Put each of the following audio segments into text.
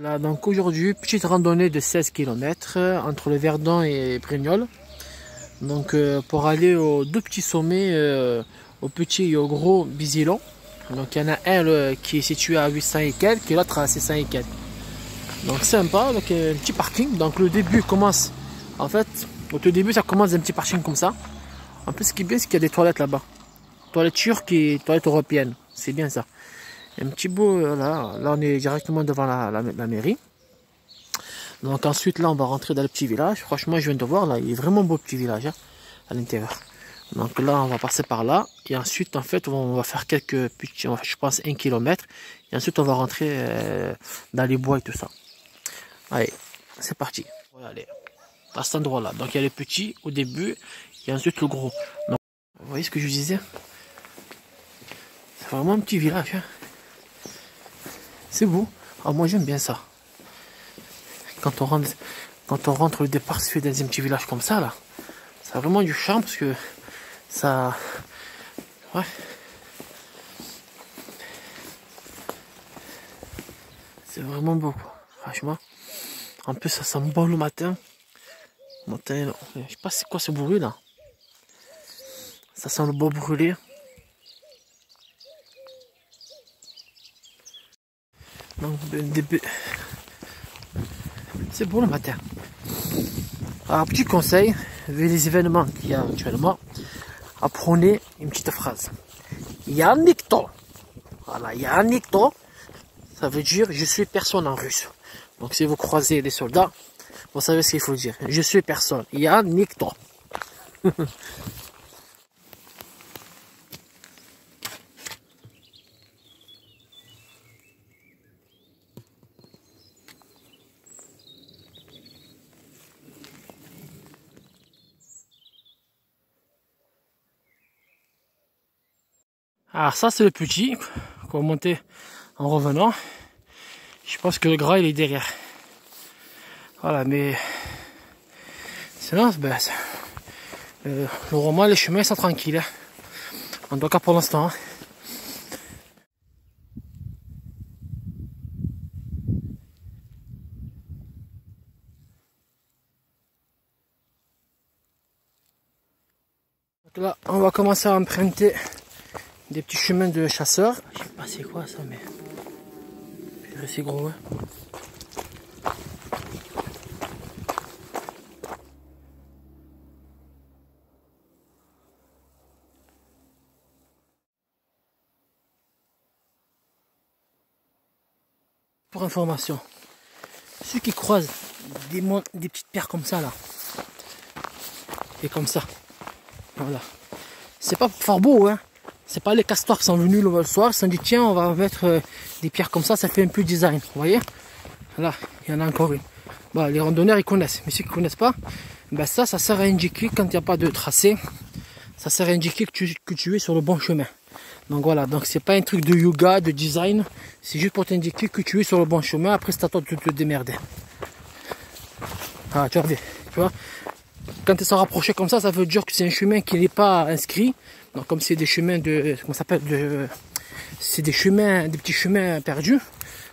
Voilà, donc aujourd'hui, petite randonnée de 16 km entre le Verdon et Brignoles. Donc pour aller aux deux petits sommets, au petit et au gros Bizilon. Donc il y en a un qui est situé à 800 et quelques et l'autre à 600 et quelques. Donc sympa, donc un petit parking. Donc le début commence, en fait, au tout début ça commence un petit parking comme ça. En plus ce qui est bien c'est qu'il y a des toilettes là-bas. Toilettes turques et toilettes européennes, c'est bien ça. Un petit beau, là on est directement devant la mairie. Donc ensuite là on va rentrer dans le petit village. Franchement je viens de voir là, il est vraiment beau le petit village hein, à l'intérieur. Donc là on va passer par là. Et ensuite en fait on va faire quelques petits, je pense 1 km. Et ensuite on va rentrer dans les bois et tout ça. Allez, c'est parti. Voilà, allez, à cet endroit là. Donc il y a les petits au début et ensuite le gros. Donc, vous voyez ce que je disais? C'est vraiment un petit village. Hein. C'est beau. Ah, moi j'aime bien ça. Quand on rentre le départ se fait dans un petit village comme ça là, ça a vraiment du charme parce que ça, ouais, c'est vraiment beau quoi. Franchement, en plus ça sent bon le matin. Je sais pas c'est quoi ce bruit là. Ça sent le bois brûlé. Donc c'est beau le matin. Alors petit conseil, vu les événements qu'il y a actuellement, apprenez une petite phrase. Yannikto. Voilà, Yannikto, ça veut dire je suis personne en russe. Donc si vous croisez des soldats, vous savez ce qu'il faut dire. Je suis personne. Yannikto. Alors ça c'est le petit qu'on va monter en revenant. Je pense que le gras il est derrière. Voilà, mais sinon ben, le roman, les chemins sont tranquilles. Hein. En tout cas pour l'instant. Hein. Donc là on va commencer à emprunter des petits chemins de chasseurs. Je sais pas c'est quoi ça mais c'est gros. Hein. Pour information, ceux qui croisent des petites pierres comme ça là, et comme ça, voilà, c'est pas pour faire beau, hein. C'est pas les castors qui sont venus le soir, ils se sont dit tiens on va mettre des pierres comme ça fait un peu design, vous voyez. Là, il y en a encore une. Bon, les randonneurs ils connaissent, mais ceux qui connaissent pas, ben ça sert à indiquer quand il n'y a pas de tracé, ça sert à indiquer que tu es sur le bon chemin. Donc voilà, donc c'est pas un truc de yoga, de design, c'est juste pour t'indiquer que tu es sur le bon chemin, après c'est à toi de te démerder. Ah, tu vois, quand ils sont rapprochés comme ça veut dire que c'est un chemin qui n'est pas inscrit, donc comme c'est des chemins de, comment ça s'appelle, c'est des chemins, des petits chemins perdus,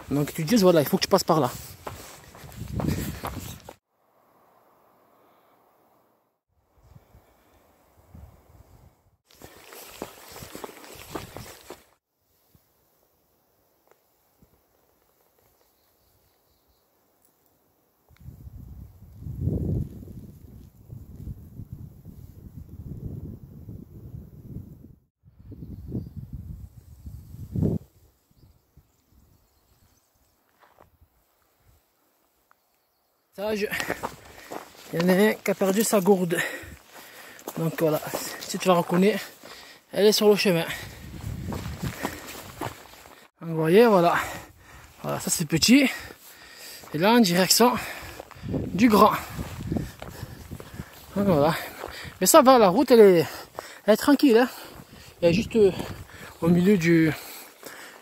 donc tu te dis voilà, il faut que tu passes par là. Il y en a un qui a perdu sa gourde. Donc voilà, si tu la reconnais, elle est sur le chemin. Donc vous voyez, voilà. Voilà, ça c'est petit. Et là en direction du grand. Donc voilà. Mais ça va, la route elle est tranquille. Hein. Il y a juste au milieu du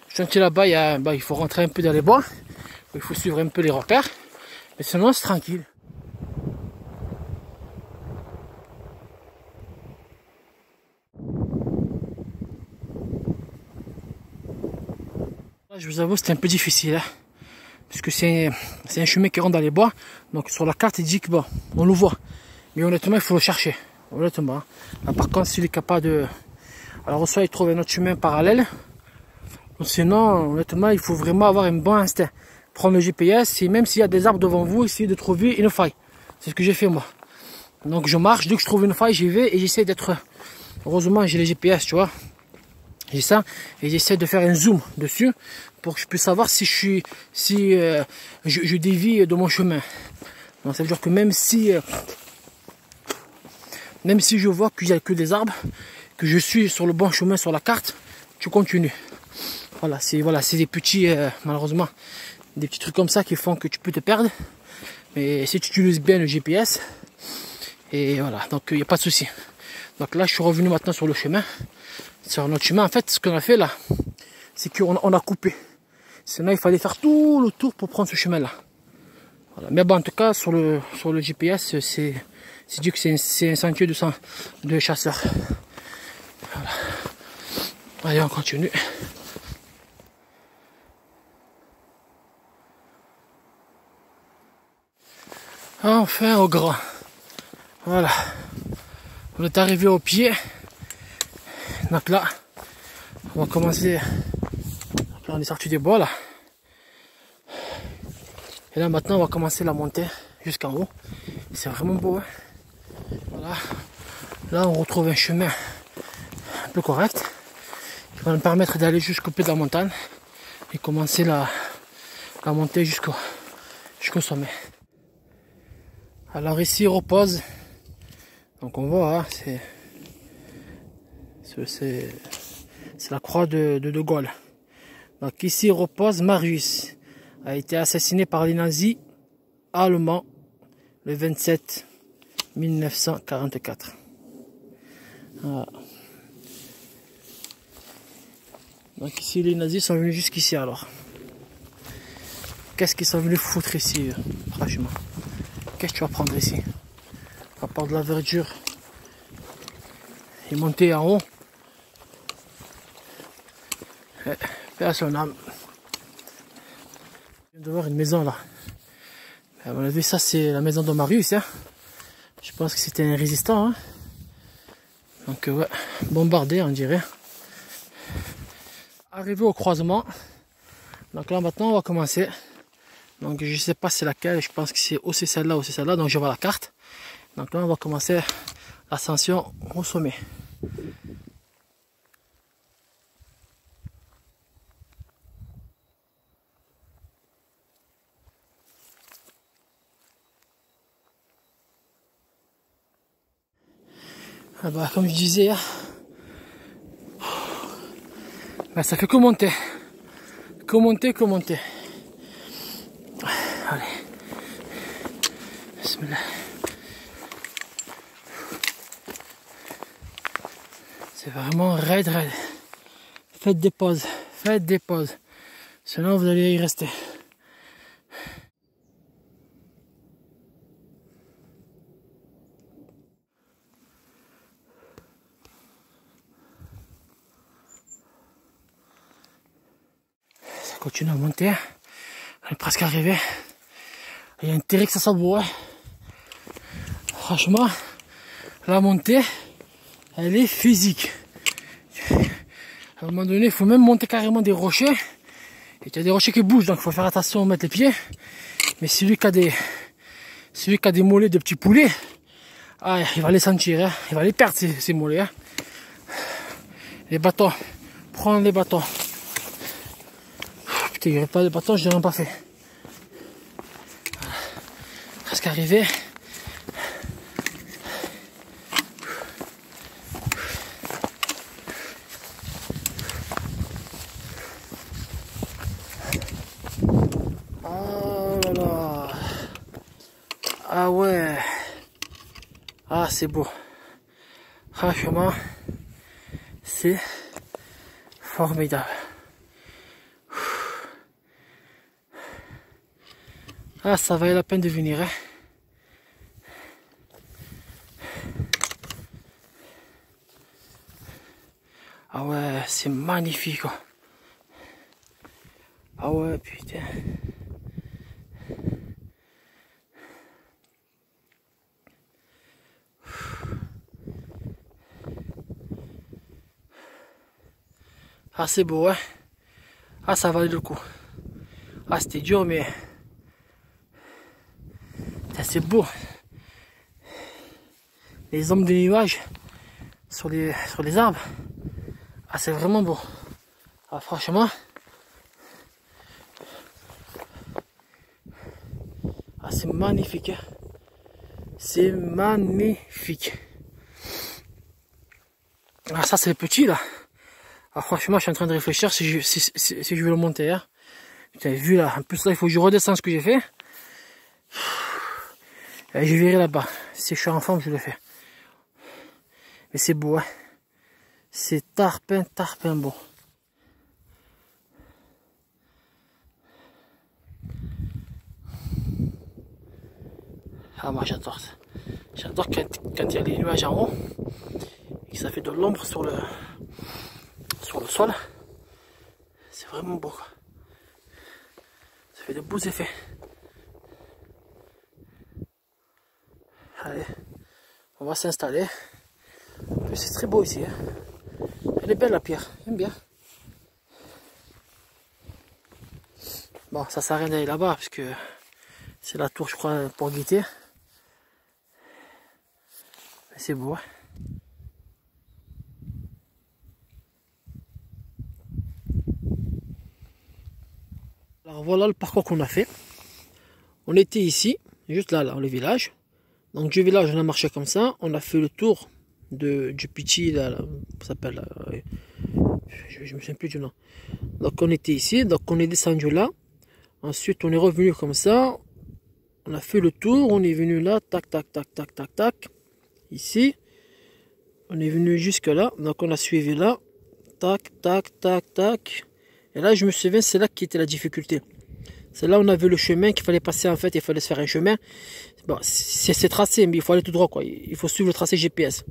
chantier là-bas, il faut rentrer un peu dans les bois. Il faut suivre un peu les repères. Mais sinon c'est tranquille. Je vous avoue c'était un peu difficile. Hein, parce que c'est un chemin qui rentre dans les bois. Donc sur la carte il dit que bon, on le voit, mais honnêtement il faut le chercher, honnêtement. Là, par contre s'il est capable de, alors soit il trouve un autre chemin parallèle, sinon honnêtement il faut vraiment avoir un bon instinct, prendre le GPS et même s'il y a des arbres devant vous, essayer de trouver une faille. C'est ce que j'ai fait moi. Donc je marche, dès que je trouve une faille j'y vais et j'essaie d'être, heureusement j'ai les GPS, tu vois, j'ai ça, et j'essaie de faire un zoom dessus pour que je puisse savoir si je dévie de mon chemin. Donc ça veut dire que même si je vois qu'il n'y a que des arbres, que je suis sur le bon chemin sur la carte, tu continues. Voilà, c'est des petits, malheureusement, des petits trucs comme ça qui font que tu peux te perdre. Mais si tu utilises bien le GPS, et voilà, donc il n'y a pas de souci. Donc là, je suis revenu maintenant sur le chemin. Sur notre chemin, en fait, ce qu'on a fait là, c'est qu'on a coupé. Sinon, il fallait faire tout le tour pour prendre ce chemin-là. Voilà. Mais bon, en tout cas, sur le GPS, c'est dit que c'est un sentier de chasseurs. Voilà. Allez, on continue. Enfin, au grand. Voilà. On est arrivé au pied. Donc là, on va commencer. Donc là, on est sorti des bois là. Et là maintenant, on va commencer la montée jusqu'en haut. C'est vraiment beau. Hein, voilà. Là, on retrouve un chemin un peu correct qui va nous permettre d'aller jusqu'au pied de la montagne et commencer la montée jusqu'au sommet. Alors ici, il repose. Donc on voit, hein, c'est la croix de Gaulle. Donc ici repose Marius, a été assassiné par les nazis allemands le 27 1944. Voilà. Donc ici les nazis sont venus jusqu'ici alors. Qu'est-ce qu'ils sont venus foutre ici, franchement? Qu'est-ce que tu vas prendre ici? À part de la verdure et monter en haut. Paix à son âme. Je viens de voir une maison là. À mon avis, ça c'est la maison de Marius. Hein. Je pense que c'était un résistant. Hein. Donc ouais, bombardé on dirait. Arrivé au croisement. Donc là maintenant on va commencer. Donc je sais pas c'est laquelle, je pense que c'est aussi celle-là ou c'est celle-là. Donc je vois la carte. Donc là on va commencer l'ascension au sommet. Ah bah, comme je disais, bah, ça fait que monter. Que monter, que monter. Allez. Bismillah. C'est vraiment raide, raide. Faites des pauses. Faites des pauses. Sinon vous allez y rester. Ça continue à monter. On est presque arrivé. Il y a intérêt que ça soit beau. Hein. Franchement, la montée, elle est physique. À un moment donné, il faut même monter carrément des rochers. Et il y a des rochers qui bougent, donc il faut faire attention à mettre les pieds. Mais celui qui a des mollets de petits poulets, ah, il va les sentir, hein. Il va les perdre ces mollets. Hein. Les bâtons, prendre les bâtons. Putain, il n'y aurait pas de bâtons, je n'aurais pas fait. Voilà. Presque arrivé. Oh là là. Ah ouais. Ah c'est beau. Franchement, c'est formidable. Ah ça valait la peine de venir. Hein. Ah ouais, c'est magnifique. Quoi. Ah ouais, putain. Ah, c'est beau, hein. Ah, ça valait le coup. Ah, c'était dur, mais c'est beau. Les ombres des nuages sur les arbres. Ah, c'est vraiment beau. Ah, franchement. Ah, c'est magnifique. Hein. C'est magnifique. Ah, ça, c'est le petit, là. Ah, franchement, je suis en train de réfléchir si je vais le monter. Hein. Vous avez vu, là. En plus, là, il faut que je redescende ce que j'ai fait. Et je verrai là-bas. Si je suis en forme, je le fais. Mais c'est beau, hein. C'est tarpin beau. Ah, moi j'adore ça. J'adore quand il y a les nuages en haut et que ça fait de l'ombre sur le sol. C'est vraiment beau. Ça fait de beaux effets. Allez, on va s'installer. C'est très beau ici. Hein. Elle est belle la pierre, j'aime bien. Bon, ça sert à rien d'aller là-bas parce que c'est la tour, je crois, pour guetter. C'est beau. Hein. Alors voilà le parcours qu'on a fait. On était ici, juste là, le village. Donc du village, on a marché comme ça. On a fait le tour du petit, là, ça s'appelle, je me souviens plus du nom. Donc on était ici, donc on est descendu là. Ensuite on est revenu comme ça. On a fait le tour, on est venu là, tac, tac, tac, tac, tac, tac. Ici. On est venu jusque là, donc on a suivi là. Tac, tac, tac, tac. Et là je me souviens, c'est là qui était la difficulté. C'est là où on a vu le chemin qu'il fallait passer en fait, il fallait se faire un chemin. Bon, c'est tracé, mais il faut aller tout droit quoi. Il faut suivre le tracé GPS.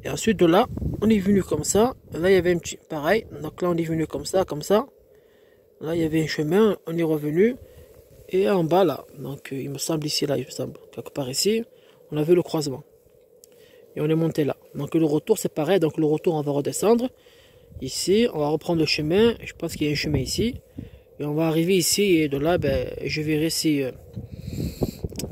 Et ensuite de là, on est venu comme ça. Là il y avait un petit pareil. Donc là on est venu comme ça, comme ça. Là il y avait un chemin, on est revenu. Et en bas là, donc il me semble ici là, il me semble, quelque part ici, on a vu le croisement. Et on est monté là. Donc le retour c'est pareil, donc le retour on va redescendre. Ici, on va reprendre le chemin. Je pense qu'il y a un chemin ici. Et on va arriver ici et de là, ben, je verrai si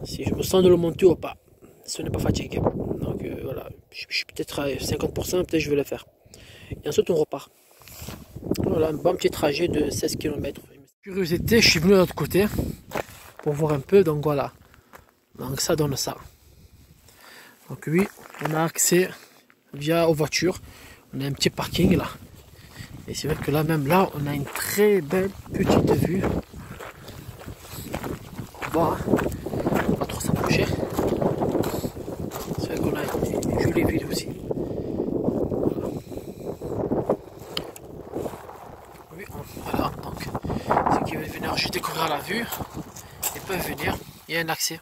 je me sens de le monter ou pas. Ce n'est pas fatigué. Donc voilà, je suis peut-être à 50%, peut-être je vais le faire. Et ensuite on repart. Voilà, un bon petit trajet de 16 km. Curiosité, je suis venu de l'autre côté pour voir un peu, donc voilà. Donc ça donne ça. Donc oui, on a accès via aux voitures. On a un petit parking là. Et c'est vrai que là même là, on a une très belle petite vue. On va pas trop s'approcher. C'est vrai qu'on a une jolie vue aussi. Voilà. Oui, voilà, donc ceux qui veulent venir juste découvrir la vue, ils peuvent venir, il y a un accès.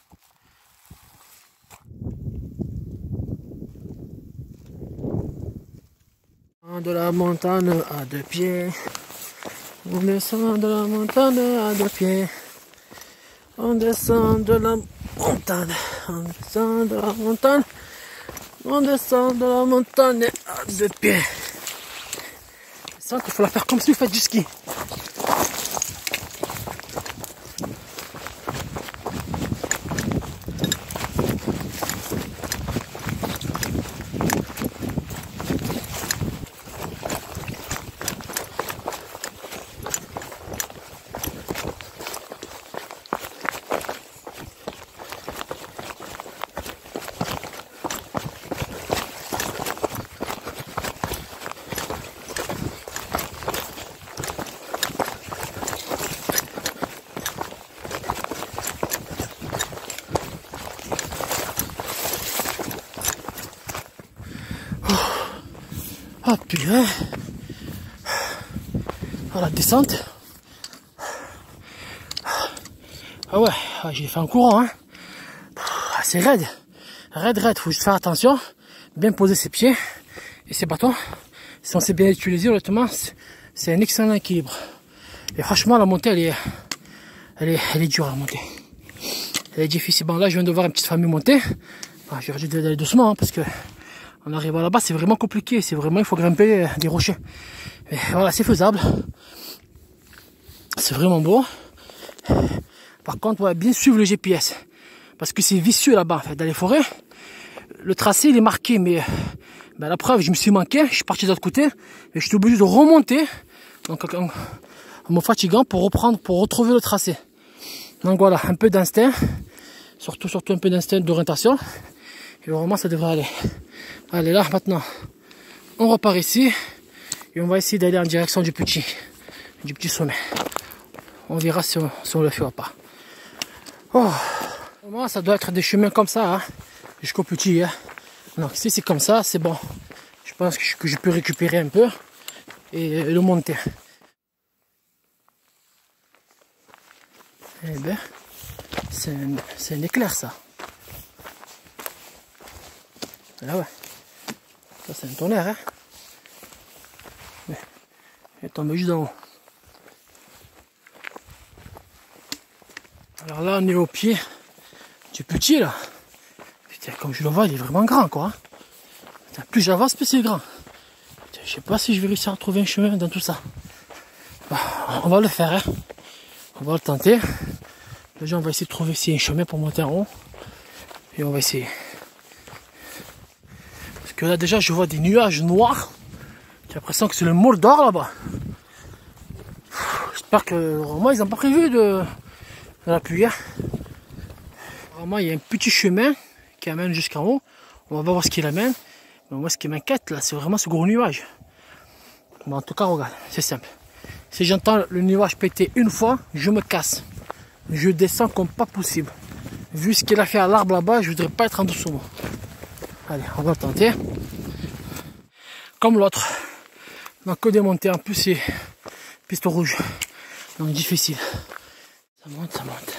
De la montagne à deux pieds, on descend de la montagne à deux pieds, on descend de la montagne, on descend de la montagne, on descend de la montagne à deux pieds. C'est ça qu'il faut la faire comme si vous faites du ski. Ah putain. Ah, la descente. Ah ouais, j'ai fait un courant. Hein. Ah, c'est raide. Raide. Faut juste faire attention. Bien poser ses pieds et ses bâtons. Si on sait bien utiliser, honnêtement, c'est un excellent équilibre. Et franchement, la montée, elle est dure à monter. Elle est difficile. Bon, là, je viens de voir une petite famille monter. Ah, j'ai dû d'aller doucement hein, parce que En arrivant là-bas, c'est vraiment compliqué. C'est vraiment, il faut grimper des rochers. Mais voilà, c'est faisable. C'est vraiment beau. Par contre, ouais, bien suivre le GPS. Parce que c'est vicieux là-bas, en fait, dans les forêts. Le tracé, il est marqué, mais la preuve, je me suis manqué. Je suis parti de l'autre côté. Et je suis obligé de remonter. Donc, en me fatiguant pour reprendre, pour retrouver le tracé. Donc voilà, un peu d'instinct. Surtout un peu d'instinct d'orientation. Et vraiment, ça devrait aller. Allez, là, maintenant, on repart ici. Et on va essayer d'aller en direction du petit sommet. On verra si on le fait ou pas. Oh, moi, ça doit être des chemins comme ça, hein, jusqu'au petit. Hein. Donc si c'est comme ça, c'est bon. Je pense que je peux récupérer un peu et le monter. Eh ben, c'est un éclair, ça. Ah ouais. Ça, c'est un tonnerre, hein. Il est tombé juste d'en haut. Alors là, on est au pied du petit, là. Putain, comme je le vois, il est vraiment grand, quoi. Putain, plus j'avance, plus c'est grand. Putain, je sais pas si je vais réussir à trouver un chemin dans tout ça. Bah, on va le faire, hein. On va le tenter. Déjà, on va essayer de trouver ici un chemin pour monter en haut. Et on va essayer. Parce que là, déjà, je vois des nuages noirs. J'ai l'impression que c'est le Mordor là-bas. J'espère que vraiment ils n'ont pas prévu de la pluie. Vraiment, il y a un petit chemin qui amène jusqu'en haut. On va voir ce qu'il amène. Mais moi, ce qui m'inquiète là, c'est vraiment ce gros nuage. Bon, en tout cas, regarde, c'est simple. Si j'entends le nuage péter une fois, je me casse. Je descends comme pas possible. Vu ce qu'il a fait à l'arbre là-bas, je voudrais pas être en dessous. Allez, on va le tenter. Comme l'autre. Donc que des montées, en plus c'est piste rouge, donc difficile. Ça monte, ça monte.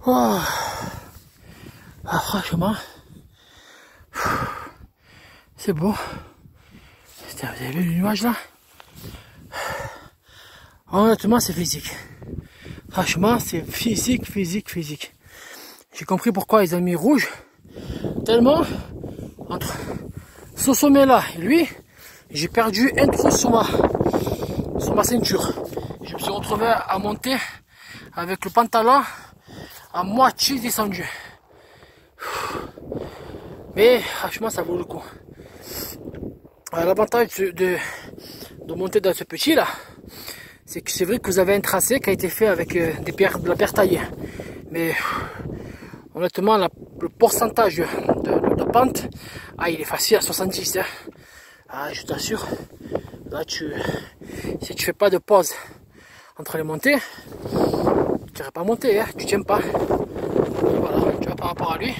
Oh. Ah, franchement, c'est beau. Putain, vous avez vu le nuage là? Honnêtement, c'est physique. Franchement, c'est physique. J'ai compris pourquoi ils ont mis rouge. Tellement, entre ce sommet-là et lui, j'ai perdu un trou sur ma ceinture. Je me suis retrouvé à monter avec le pantalon à moitié descendu. Mais franchement, ça vaut le coup. L'avantage de monter dans ce petit-là, c'est que c'est vrai que vous avez un tracé qui a été fait avec de la pierre taillée. Mais honnêtement, le pourcentage de pente, il est facile à 70. Hein. Ah, je t'assure, là si tu fais pas de pause entre les montées, tu n'irais pas monter, hein, tu tiens pas. Et voilà, tu vois par rapport à lui.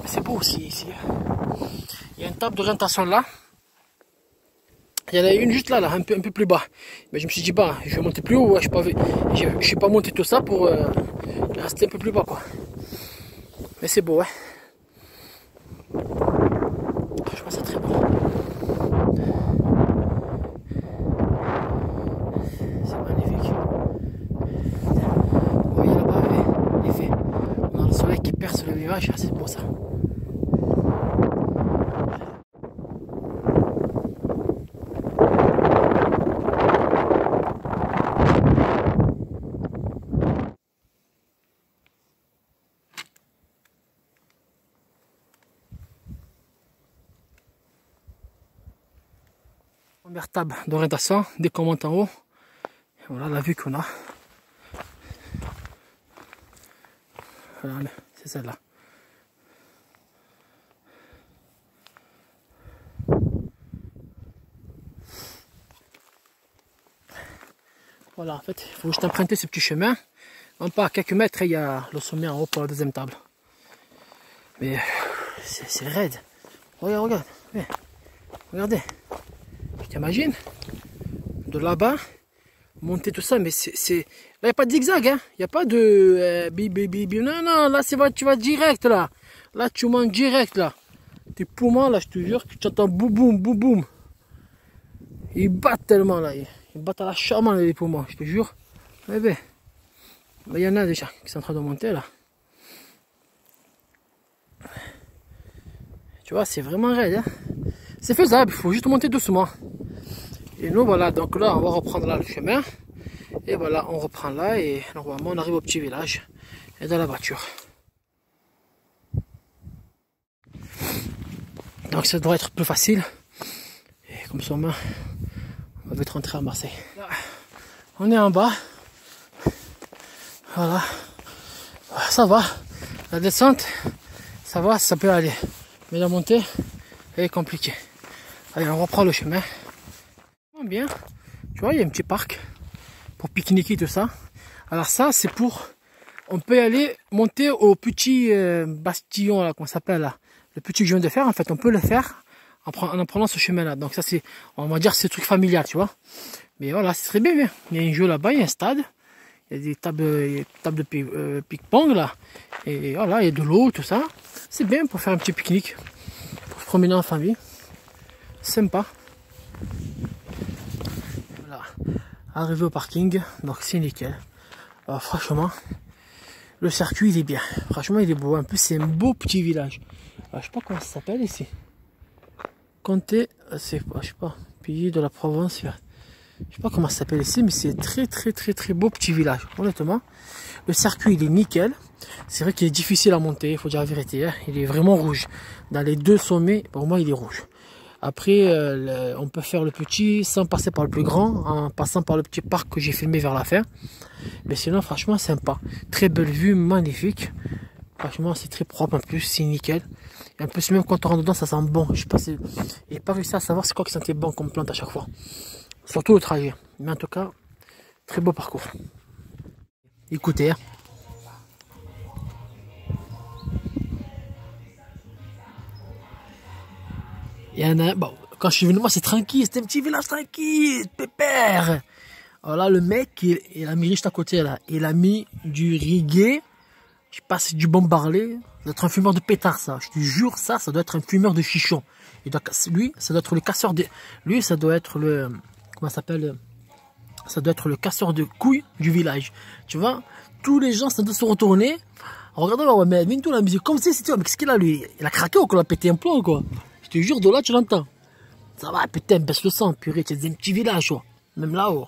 C'est beau aussi ici. Il y a une table d'orientation là. Il y en a une juste là, un peu plus bas. Mais je me suis dit, bah, je vais monter plus haut. Ouais, je suis pas monté tout ça pour rester un peu plus bas, quoi. Mais c'est beau, ouais. Franchement, c'est très beau. C'est magnifique. Vous voyez là-bas, l'effet. On a le soleil qui perce le nuage, c'est beau ça. Première table d'orientation, dès qu'on monte en haut, et voilà la vue qu'on a. Voilà, c'est celle-là. Voilà, en fait, il faut juste emprunter ce petit chemin. En pas à quelques mètres, il y a le sommet en haut pour la deuxième table. Mais c'est raide. Regarde. Regardez. Tu t'imagines? De là-bas, monter tout ça, mais c'est... Là, il n'y a pas de zigzag, hein. Il n'y a pas de... Non, là, tu vas direct, là. Là, tu montes direct, là. Tes poumons, là, je te jure, que tu entends boum, boum, boum, boum. Ils battent tellement, là. Ils Ils battent à la charmant les poumons, je te jure. Eh ben, il y en a déjà qui sont en train de monter là. Tu vois, c'est vraiment raide. Hein. C'est faisable, il faut juste monter doucement. Et nous, voilà, donc là, on va reprendre là le chemin. Et voilà, on reprend là et normalement, on arrive au petit village et dans la voiture. Donc ça devrait être plus facile. Et comme ça, on va vite rentrer à Marseille. Là, on est en bas. Voilà. Ça va. La descente, ça va, ça peut aller. Mais la montée, elle est compliquée. Allez, on reprend le chemin. Bien. Tu vois, il y a un petit parc pour pique-niquer tout ça. Alors ça, c'est pour... On peut y aller monter au petit bastillon, là, comment ça s'appelle là. Le petit que je viens de faire, en fait, on peut le faire en prenant ce chemin-là. Donc ça, c'est, on va dire, c'est un truc familial, tu vois. Mais voilà, c'est très bien. Il y a un jeu là-bas, il y a un stade. Il y a des tables de ping-pong là. Et voilà, il y a de l'eau, tout ça. C'est bien pour faire un petit pique-nique. Pour se promener en famille. Sympa. Voilà. Arrivé au parking. Donc c'est nickel. Alors, franchement, le circuit il est bien. Franchement, il est beau. En plus, c'est un beau petit village. Alors, je sais pas comment ça s'appelle ici. Comté, c'est je sais pas. Pays de la Provence. Je sais pas comment ça s'appelle ici, mais c'est très beau petit village, honnêtement. Le circuit, il est nickel. C'est vrai qu'il est difficile à monter, il faut dire la vérité. Hein. Il est vraiment rouge. Dans les deux sommets, pour moi, il est rouge. Après, on peut faire le petit sans passer par le plus grand, en passant par le petit parc que j'ai filmé vers la fin. Mais sinon, franchement, sympa. Très belle vue, magnifique. Franchement, c'est très propre en plus, c'est nickel. Et en plus, même quand on rentre dedans, ça sent bon. Je sais pas si... J'ai pas réussi à savoir c'est quoi qui sentait bon comme plante à chaque fois. Surtout le trajet. Mais en tout cas, très beau parcours. Écoutez. Il y en a... Bon, quand je suis venu, moi, c'est tranquille. C'était un petit village tranquille. Pépère. Alors là, le mec, il a mis juste à côté, là. Il a mis du riguet. Je sais pas si c'est du bombarlé. Ça doit être un fumeur de pétard, ça. Je te jure, ça doit être un fumeur de chichon. Lui, ça doit être le casseur de... Lui, ça doit être le... Comment ça s'appelle? Ça doit être le casseur de couilles du village. Tu vois, tous les gens sont de se retourner. En regardant, ouais, mais viens tout la musique. Comme si c'était, mais qu'est-ce qu'il a lui? Il a craqué ou qu'on a pété un plomb, quoi? Je te jure, de là, tu l'entends. Ça va, putain, baisse le sang, purée, c'est un petit village, quoi. Même là-haut.